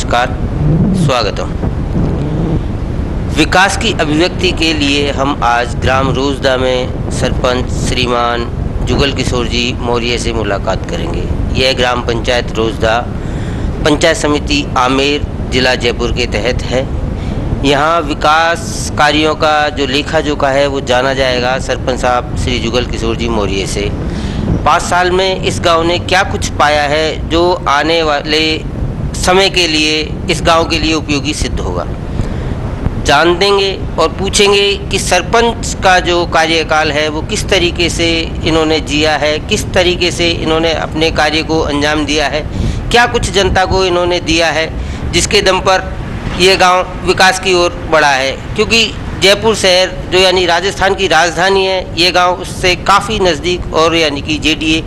नमस्कार, स्वागतम। विकास की अभिव्यक्ति के लिए हम आज ग्राम रोजदा में सरपंच श्रीमान जुगल किशोर जी मौर्य से मुलाकात करेंगे। यह ग्राम पंचायत रोजदा पंचायत समिति आमेर जिला जयपुर के तहत है। यहाँ विकास कार्यों का जो लेखा जोखा है वो जाना जाएगा सरपंच साहब श्री जुगल किशोर जी मौर्य से। 5 साल में इस गांव ने क्या कुछ पाया है जो आने वाले समय के लिए इस गांव के लिए उपयोगी सिद्ध होगा, जान देंगे और पूछेंगे कि सरपंच का जो कार्यकाल है वो किस तरीके से इन्होंने जिया है, किस तरीके से इन्होंने अपने कार्य को अंजाम दिया है, क्या कुछ जनता को इन्होंने दिया है जिसके दम पर ये गांव विकास की ओर बढ़ा है। क्योंकि जयपुर शहर जो यानी राजस्थान की राजधानी है, ये गांव उससे काफ़ी नज़दीक और यानी कि जेडीए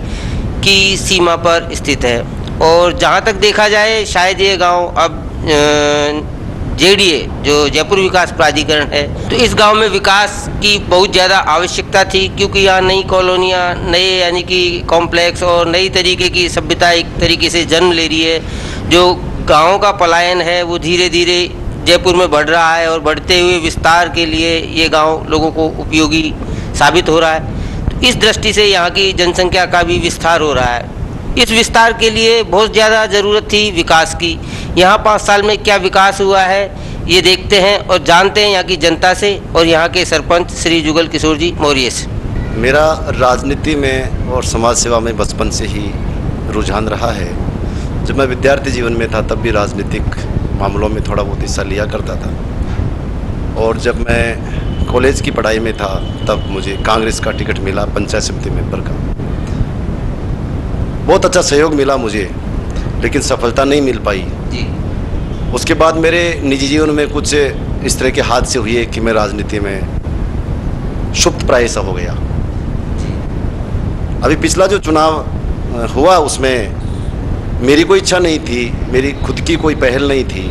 की सीमा पर स्थित है। और जहां तक देखा जाए शायद ये गांव अब जेडीए जो जयपुर विकास प्राधिकरण है, तो इस गांव में विकास की बहुत ज़्यादा आवश्यकता थी। क्योंकि यहाँ नई कॉलोनियाँ, नए यानी कि कॉम्प्लेक्स और नई तरीके की सभ्यता एक तरीके से जन्म ले रही है। जो गाँव का पलायन है वो धीरे धीरे जयपुर में बढ़ रहा है और बढ़ते हुए विस्तार के लिए ये गांव लोगों को उपयोगी साबित हो रहा है। तो इस दृष्टि से यहाँ की जनसंख्या का भी विस्तार हो रहा है। इस विस्तार के लिए बहुत ज़्यादा ज़रूरत थी विकास की। यहाँ 5 साल में क्या विकास हुआ है ये देखते हैं और जानते हैं यहाँ की जनता से और यहाँ के सरपंच श्री जुगल किशोर जी मौर्य से। मेरा राजनीति में और समाज सेवा में बचपन से ही रुझान रहा है। जब मैं विद्यार्थी जीवन में था तब भी राजनीतिक मामलों में थोड़ा बहुत हिस्सा लिया करता था, और जब मैं कॉलेज की पढ़ाई में था तब मुझे कांग्रेस का टिकट मिला पंचायत समिति मेंबर का। बहुत अच्छा सहयोग मिला मुझे, लेकिन सफलता नहीं मिल पाई जी। उसके बाद मेरे निजी जीवन में कुछ इस तरह के हादसे हुए कि मैं राजनीति में सुप्त प्राय सा हो गया। अभी पिछला जो चुनाव हुआ उसमें मेरी कोई इच्छा नहीं थी, मेरी खुद की कोई पहल नहीं थी।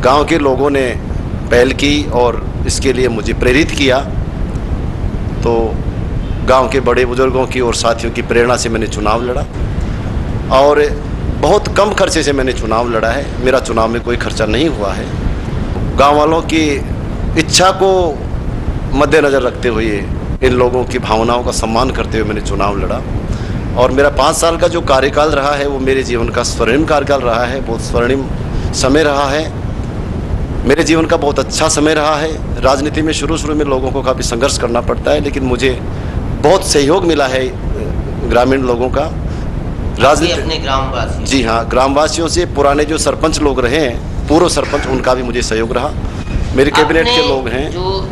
गांव के लोगों ने पहल की और इसके लिए मुझे प्रेरित किया। तो गांव के बड़े बुजुर्गों की और साथियों की प्रेरणा से मैंने चुनाव लड़ा, और बहुत कम खर्चे से मैंने चुनाव लड़ा है। मेरा चुनाव में कोई खर्चा नहीं हुआ है। गांव वालों की इच्छा को मद्देनज़र रखते हुए, इन लोगों की भावनाओं का सम्मान करते हुए मैंने चुनाव लड़ा। और मेरा 5 साल का जो कार्यकाल रहा है वो मेरे जीवन का स्वर्णिम कार्यकाल रहा है, बहुत स्वर्णिम समय रहा है। मेरे जीवन का बहुत अच्छा समय रहा है। राजनीति में शुरू में लोगों को काफ़ी संघर्ष करना पड़ता है, लेकिन मुझे बहुत सहयोग मिला है ग्रामीण लोगों का। राजनीति अपने ग्रामवासी, जी हाँ, ग्रामवासियों से, पुराने जो सरपंच लोग रहे हैं, पूर्व सरपंच, उनका भी मुझे सहयोग रहा। मेरे कैबिनेट के लोग हैं। जो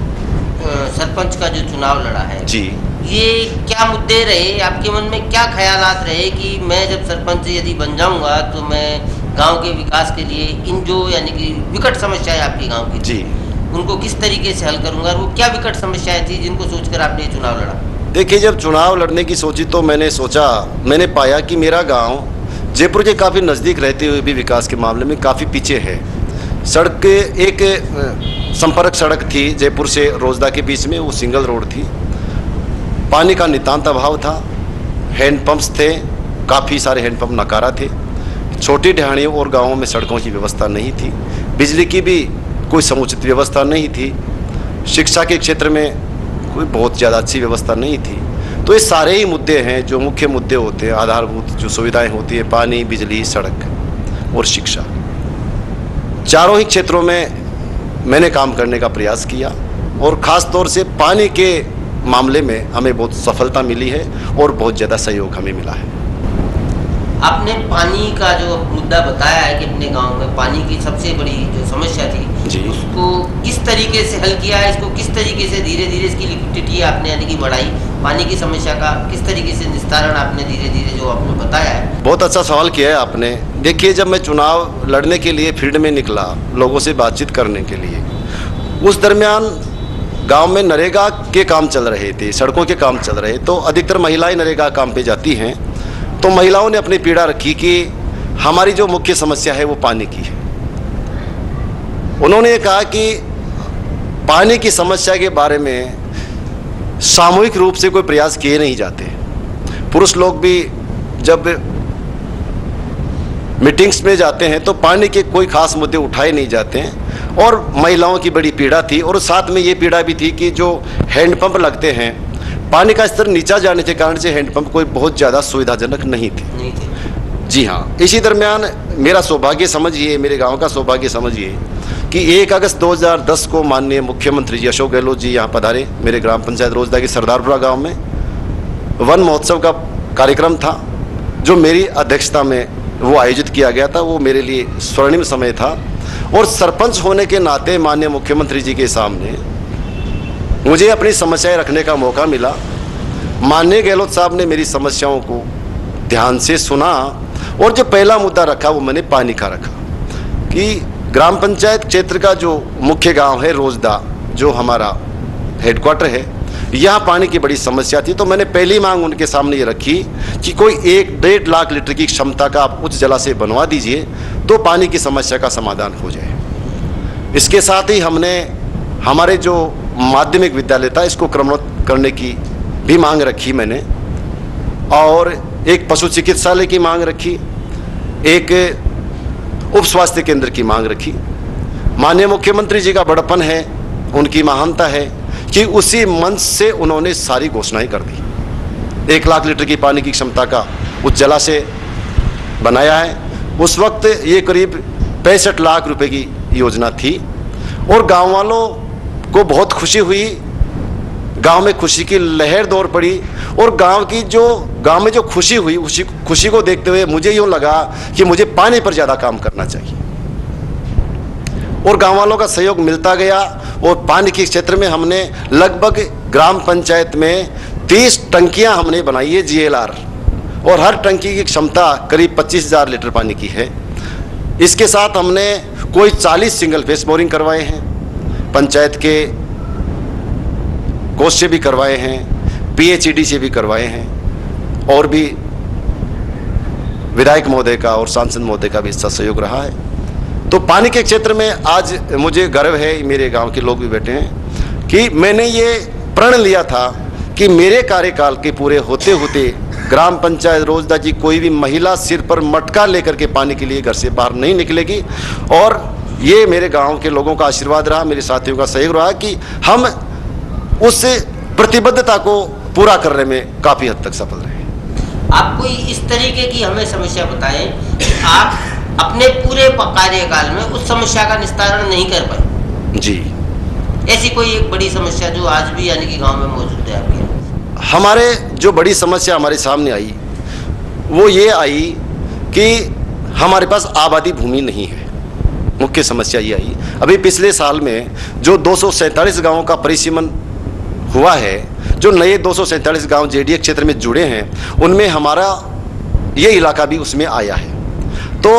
सरपंच का जो चुनाव लड़ा है जी, ये क्या मुद्दे रहे आपके मन में, क्या ख्यालात रहे कि मैं जब सरपंच यदि बन जाऊंगा तो मैं गांव के विकास के लिए इन जो यानी कि विकट समस्याएं आपके गांव की जी, उनको किस तरीके से हल करूंगा? वो क्या विकट समस्याएं थी जिनको सोचकर आपने चुनाव लड़ा? देखिए, जब चुनाव लड़ने की सोची तो मैंने पाया कि मेरा गांव जयपुर के काफ़ी नज़दीक रहते हुए भी विकास के मामले में काफ़ी पीछे है। सड़क के एक संपर्क सड़क थी जयपुर से रोजदा के बीच में, वो सिंगल रोड थी। पानी का नितांत अभाव था। हैंडपम्प्स थे, काफ़ी सारे हैंडपम्प नकारा थे। छोटी ढाणियों और गांवों में सड़कों की व्यवस्था नहीं थी। बिजली की भी कोई समुचित व्यवस्था नहीं थी। शिक्षा के क्षेत्र में कोई बहुत ज़्यादा अच्छी व्यवस्था नहीं थी। तो ये सारे ही मुद्दे हैं जो मुख्य मुद्दे होते हैं, आधारभूत जो सुविधाएं होती है, पानी, बिजली, सड़क और शिक्षा। चारों ही क्षेत्रों में मैंने काम करने का प्रयास किया, और ख़ास तौर से पानी के मामले में हमें बहुत सफलता मिली है और बहुत ज़्यादा सहयोग हमें मिला है। आपने पानी का जो मुद्दा बताया है कि अपने गांव में पानी की सबसे बड़ी जो समस्या थी जी, उसको किस तरीके से हल किया है, इसको किस तरीके से धीरे धीरे इसकी लिक्विडिटी आपने यानी कि बढ़ाई, पानी की समस्या का किस तरीके से निस्तारण आपने धीरे धीरे जो आपने बताया है? बहुत अच्छा सवाल किया है आपने। देखिए, जब मैं चुनाव लड़ने के लिए फील्ड में निकला लोगों से बातचीत करने के लिए, उस दरमियान गांव में नरेगा के काम चल रहे थे, सड़कों के काम चल रहे, तो अधिकतर महिलाएं नरेगा काम पे जाती हैं। तो महिलाओं ने अपनी पीड़ा रखी कि हमारी जो मुख्य समस्या है वो पानी की है। उन्होंने ये कहा कि पानी की समस्या के बारे में सामूहिक रूप से कोई प्रयास किए नहीं जाते। पुरुष लोग भी जब मीटिंग्स में जाते हैं तो पानी के कोई खास मुद्दे उठाए नहीं जाते हैं। और महिलाओं की बड़ी पीड़ा थी, और साथ में ये पीड़ा भी थी कि जो हैंडपंप लगते हैं, पानी का स्तर नीचा जाने के कारण से हैंडपंप कोई बहुत ज़्यादा सुविधाजनक नहीं थे। जी हाँ, इसी दरमियान मेरा सौभाग्य समझिए, मेरे गांव का सौभाग्य समझिए कि 1 अगस्त 2010 को माननीय मुख्यमंत्री जी अशोक गहलोत जी यहाँ पधारे। मेरे ग्राम पंचायत रोजदा के सरदारपुरा गांव में वन महोत्सव का कार्यक्रम था, जो मेरी अध्यक्षता में वो आयोजित किया गया था। वो मेरे लिए स्वर्णिम समय था, और सरपंच होने के नाते माननीय मुख्यमंत्री जी के सामने मुझे अपनी समस्याएं रखने का मौका मिला। माननीय गहलोत साहब ने मेरी समस्याओं को ध्यान से सुना, और जो पहला मुद्दा रखा वो मैंने पानी का रखा कि ग्राम पंचायत क्षेत्र का जो मुख्य गांव है रोजदा, जो हमारा हेडक्वार्टर है, यहाँ पानी की बड़ी समस्या थी। तो मैंने पहली मांग उनके सामने ये रखी कि कोई 1-1.5 लाख लीटर की क्षमता का आप उच्च जलाशय बनवा दीजिए तो पानी की समस्या का समाधान हो जाए। इसके साथ ही हमने हमारे जो माध्यमिक विद्यालय था इसको क्रमोन्नत करने की भी मांग रखी मैंने, और एक पशु चिकित्सालय की मांग रखी, एक उप स्वास्थ्य केंद्र की मांग रखी। माननीय मुख्यमंत्री जी का बड़प्पन है, उनकी महानता है कि उसी मंच से उन्होंने सारी घोषणाएं कर दी। 1 लाख लीटर की पानी की क्षमता का उच्च जलाशय बनाया है। उस वक्त ये करीब 65 लाख रुपए की योजना थी, और गांव वालों को बहुत खुशी हुई। गांव में खुशी की लहर दौड़ पड़ी, और गांव में जो खुशी हुई, उसी खुशी को देखते हुए मुझे यूँ लगा कि मुझे पानी पर ज़्यादा काम करना चाहिए, और गांव वालों का सहयोग मिलता गया। और पानी के क्षेत्र में हमने लगभग ग्राम पंचायत में 30 टंकियां हमने बनाई है GLR, और हर टंकी की क्षमता करीब 25,000 लीटर पानी की है। इसके साथ हमने कोई 40 सिंगल फेस बोरिंग करवाए हैं, पंचायत के कोष से भी करवाए हैं, PHED से भी करवाए हैं, और भी विधायक महोदय का और सांसद महोदय का भी इसका सहयोग रहा है। तो पानी के क्षेत्र में आज मुझे गर्व है, मेरे गांव के लोग भी बैठे हैं, कि मैंने ये प्रण लिया था कि मेरे कार्यकाल के पूरे होते होते ग्राम पंचायत रोजदा की कोई भी महिला सिर पर मटका लेकर के पानी के लिए घर से बाहर नहीं निकलेगी। और ये मेरे गांव के लोगों का आशीर्वाद रहा, मेरे साथियों का सहयोग रहा कि हम उस प्रतिबद्धता को पूरा करने में काफ़ी हद तक सफल रहे। आप कोई इस तरीके की हमें समस्या बताएं कि आप अपने पूरे कार्यकाल में उस समस्या का निस्तारण नहीं कर पाए। जी, ऐसी कोई एक बड़ी समस्या जो आज भी यानी कि गांव में मौजूद है आपके? हमारे जो बड़ी समस्या हमारे सामने आई वो ये आई कि हमारे पास आबादी भूमि नहीं है। मुख्य समस्या ये आई। अभी पिछले साल में जो 247 गाँवों का परिसीमन हुआ है, जो नए 247 गांव JDA क्षेत्र में जुड़े हैं, उनमें हमारा ये इलाका भी उसमें आया है। तो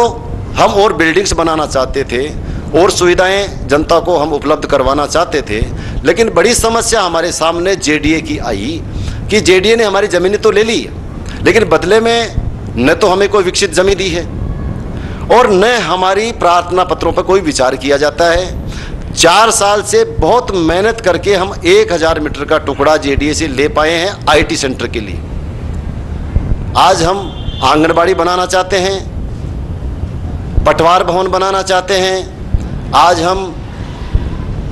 हम और बिल्डिंग्स बनाना चाहते थे, और सुविधाएं जनता को हम उपलब्ध करवाना चाहते थे, लेकिन बड़ी समस्या हमारे सामने JDA की आई कि JDA ने हमारी ज़मीनें तो ले ली, लेकिन बदले में न तो हमें कोई विकसित ज़मीन दी है, और न हमारी प्रार्थना पत्रों पर कोई विचार किया जाता है। 4 साल से बहुत मेहनत करके हम 1000 मीटर का टुकड़ा JDA से ले पाए हैं IT सेंटर के लिए। आज हम आंगनबाड़ी बनाना चाहते हैं, पटवार भवन बनाना चाहते हैं, आज हम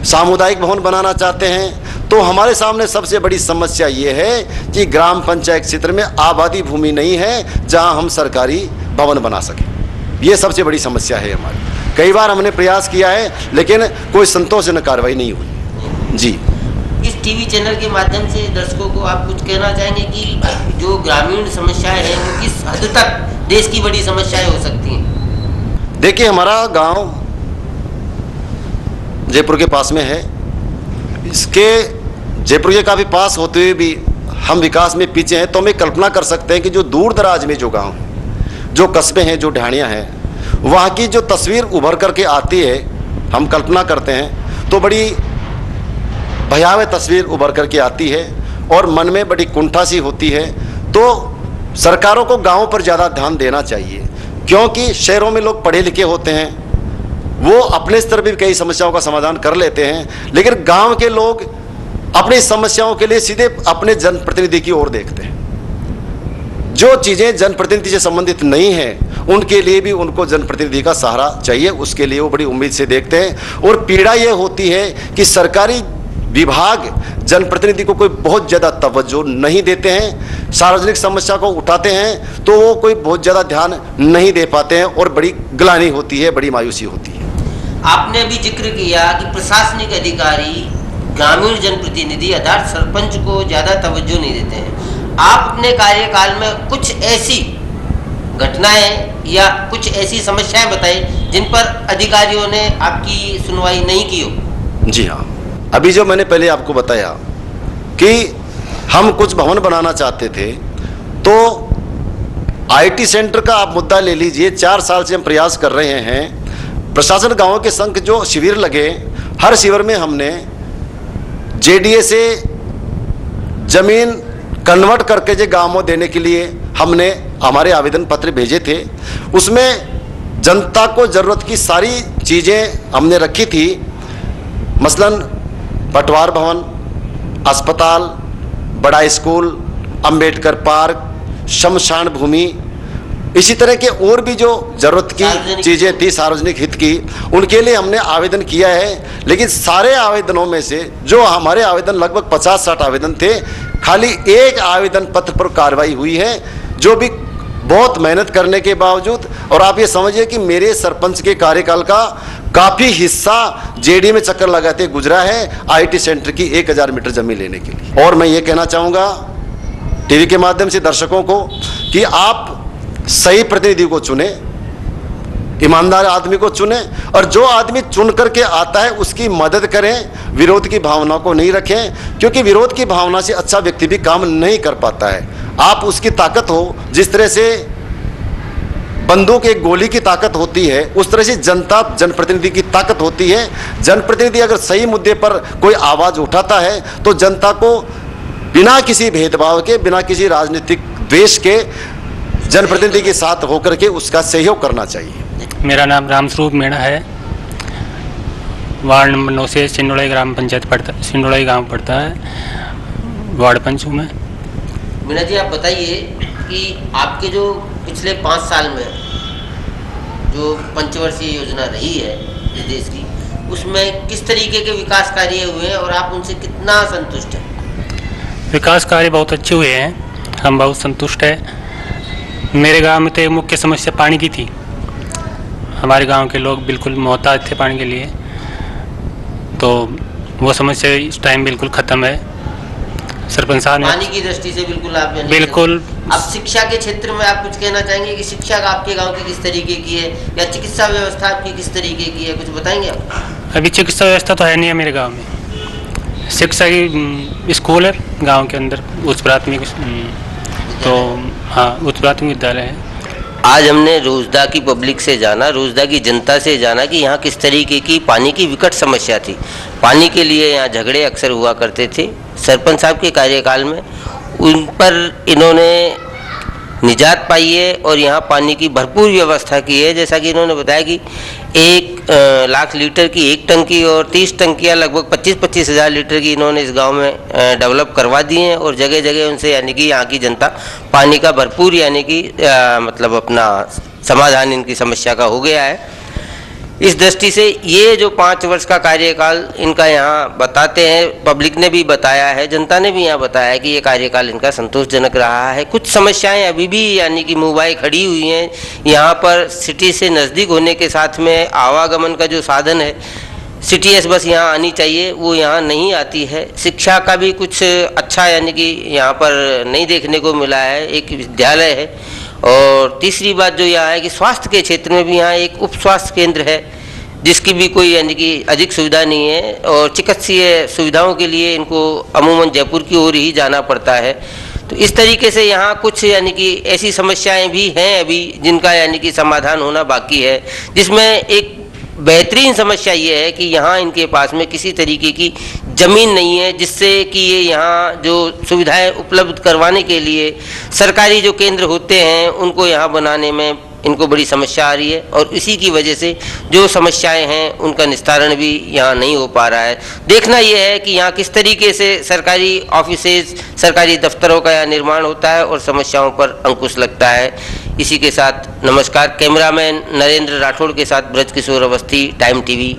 सामुदायिक भवन बनाना चाहते हैं। तो हमारे सामने सबसे बड़ी समस्या ये है कि ग्राम पंचायत क्षेत्र में आबादी भूमि नहीं है जहां हम सरकारी भवन बना सकें। ये सबसे बड़ी समस्या है हमारी। कई बार हमने प्रयास किया है, लेकिन कोई संतोषजनक कार्रवाई नहीं हुई। जी, इस टीवी चैनल के माध्यम से दर्शकों को आप कुछ कहना चाहेंगे कि जो ग्रामीण समस्याएं हैं वो किस हद तक देश की बड़ी समस्याएं हो सकती हैं? देखिए, हमारा गांव जयपुर के पास में है। इसके जयपुर के काफ़ी पास होते हुए भी हम विकास में पीछे हैं। तो हमें कल्पना कर सकते हैं कि जो दूर दराज में जो गांव हैं, जो कस्बे हैं, जो ढाणियाँ हैं, वहाँ की जो तस्वीर उभर करके आती है, हम कल्पना करते हैं तो बड़ी भयावह तस्वीर उभर करके आती है, और मन में बड़ी कुंठा सी होती है। तो सरकारों को गाँव पर ज़्यादा ध्यान देना चाहिए, क्योंकि शहरों में लोग पढ़े लिखे होते हैं, वो अपने स्तर पर भी कई समस्याओं का समाधान कर लेते हैं, लेकिन गांव के लोग अपनी समस्याओं के लिए सीधे अपने जनप्रतिनिधि की ओर देखते हैं। जो चीज़ें जनप्रतिनिधि से संबंधित नहीं हैं उनके लिए भी उनको जनप्रतिनिधि का सहारा चाहिए, उसके लिए वो बड़ी उम्मीद से देखते हैं। और पीड़ा ये होती है कि सरकारी विभाग जनप्रतिनिधि को कोई बहुत ज़्यादा तवज्जो नहीं देते हैं, सार्वजनिक समस्या को उठाते हैं तो वो कोई बहुत ज़्यादा ध्यान नहीं दे पाते हैं और बड़ी ग्लानि होती है, बड़ी मायूसी होती है। आपने अभी जिक्र किया कि प्रशासनिक अधिकारी ग्रामीण जनप्रतिनिधि अर्थात सरपंच को ज़्यादा तवज्जो नहीं देते हैं। आप अपने कार्यकाल में कुछ ऐसी घटनाएं या कुछ ऐसी समस्याएं बताएं जिन पर अधिकारियों ने आपकी सुनवाई नहीं की हो। जी हाँ, अभी जो मैंने पहले आपको बताया कि हम कुछ भवन बनाना चाहते थे, तो आईटी सेंटर का आप मुद्दा ले लीजिए, 4 साल से हम प्रयास कर रहे हैं। प्रशासन गांवों के संग जो शिविर लगे, हर शिविर में हमने जेडीए से जमीन कन्वर्ट करके जो गाँव में देने के लिए हमने हमारे आवेदन पत्र भेजे थे। उसमें जनता को ज़रूरत की सारी चीज़ें हमने रखी थी, मसलन पटवार भवन, अस्पताल, बड़ा स्कूल, अंबेडकर पार्क, शमशान भूमि, इसी तरह के और भी जो ज़रूरत की चीज़ें थी सार्वजनिक हित की, उनके लिए हमने आवेदन किया है। लेकिन सारे आवेदनों में से जो हमारे आवेदन लगभग 50-60 आवेदन थे, खाली एक आवेदन पत्र पर कार्रवाई हुई है, जो भी बहुत मेहनत करने के बावजूद। और आप ये समझिए कि मेरे सरपंच के कार्यकाल का काफ़ी हिस्सा जेडी में चक्कर लगाते गुजरा है आईटी सेंटर की 1000 मीटर जमीन लेने के लिए। और मैं ये कहना चाहूँगा टीवी के माध्यम से दर्शकों को कि आप सही प्रतिनिधि को चुने, ईमानदार आदमी को चुने, और जो आदमी चुन करके आता है उसकी मदद करें, विरोध की भावना को नहीं रखें, क्योंकि विरोध की भावना से अच्छा व्यक्ति भी काम नहीं कर पाता है। आप उसकी ताकत हो, जिस तरह से बंदूक एक गोली की ताकत होती है, उस तरह से जनता जनप्रतिनिधि की ताकत होती है। जनप्रतिनिधि अगर सही मुद्दे पर कोई आवाज़ उठाता है तो जनता को बिना किसी भेदभाव के, बिना किसी राजनीतिक द्वेष के जनप्रतिनिधि के साथ होकर के उसका सहयोग करना चाहिए। मेरा नाम रामस्वरूप मीणा है, वार्ड नंबर 9 से सिंडोलाई ग्राम पंचायत पड़ता, सिंडोलाई गांव पड़ता है, वार्ड पंच हूँ मैं। मीणा जी, आप बताइए कि आपके जो पिछले 5 साल में जो पंचवर्षीय योजना रही है इस देश की, उसमें किस तरीके के विकास कार्य हुए हैं और आप उनसे कितना संतुष्ट हैं? विकास कार्य बहुत अच्छे हुए हैं, हम बहुत संतुष्ट हैं। मेरे गांव में तो एक मुख्य समस्या पानी की थी। हमारे गांव के लोग बिल्कुल मोहताज थे पानी के लिए, तो वो समस्या इस टाइम बिल्कुल ख़त्म है। सरपंच साहब ने पानी की दृष्टि से बिल्कुल आप बिल्कुल। अब शिक्षा के क्षेत्र में आप कुछ कहना चाहेंगे कि शिक्षा आपके गांव की किस तरीके की है, या चिकित्सा व्यवस्था आपकी किस तरीके की है, कुछ बताएंगे आप? अभी चिकित्सा व्यवस्था तो है नहीं है मेरे गाँव में। शिक्षा की स्कूल है गाँव के अंदर, उच्च प्राथमिक, तो हाँ उच्च प्राथमिक विद्यालय है। आज हमने रोजदा की पब्लिक से जाना, रोजदा की जनता से जाना कि यहाँ किस तरीके की पानी की विकट समस्या थी। पानी के लिए यहाँ झगड़े अक्सर हुआ करते थे। सरपंच साहब के कार्यकाल में उन पर इन्होंने निजात पाई है और यहाँ पानी की भरपूर व्यवस्था की है। जैसा कि इन्होंने बताया कि 1 लाख लीटर की 1 टंकी और 30 टंकियाँ लगभग 25-25 हज़ार लीटर की इन्होंने इस गांव में डेवलप करवा दी हैं, और जगह जगह उनसे यानी कि यहाँ की जनता पानी का भरपूर यानी कि मतलब अपना समाधान इनकी समस्या का हो गया है। इस दृष्टि से ये जो 5 वर्ष का कार्यकाल इनका यहाँ बताते हैं, पब्लिक ने भी बताया है, जनता ने भी यहाँ बताया है कि ये कार्यकाल इनका संतोषजनक रहा है। कुछ समस्याएं अभी भी यानी कि मुंबई खड़ी हुई हैं। यहाँ पर सिटी से नज़दीक होने के साथ में आवागमन का जो साधन है, सिटी एस बस यहाँ आनी चाहिए, वो यहाँ नहीं आती है। शिक्षा का भी कुछ अच्छा यानी कि यहाँ पर नहीं देखने को मिला है, एक विद्यालय है। और तीसरी बात जो यहाँ है कि स्वास्थ्य के क्षेत्र में भी यहाँ एक उप स्वास्थ्य केंद्र है, जिसकी भी कोई यानी कि अधिक सुविधा नहीं है, और चिकित्सीय सुविधाओं के लिए इनको अमूमन जयपुर की ओर ही जाना पड़ता है। तो इस तरीके से यहाँ कुछ यानी कि ऐसी समस्याएं भी हैं अभी जिनका यानी कि समाधान होना बाकी है, जिसमें एक बेहतरीन समस्या ये है कि यहाँ इनके पास में किसी तरीके की ज़मीन नहीं है, जिससे कि ये यहाँ जो सुविधाएं उपलब्ध करवाने के लिए सरकारी जो केंद्र होते हैं उनको यहाँ बनाने में इनको बड़ी समस्या आ रही है और इसी की वजह से जो समस्याएं हैं उनका निस्तारण भी यहाँ नहीं हो पा रहा है। देखना यह है कि यहाँ किस तरीके से सरकारी ऑफिसेज, सरकारी दफ्तरों का यहाँ निर्माण होता है और समस्याओं पर अंकुश लगता है। इसी के साथ नमस्कार। कैमरामैन नरेंद्र राठौड़ के साथ ब्रजकिशोर अवस्थी, टाइम टीवी।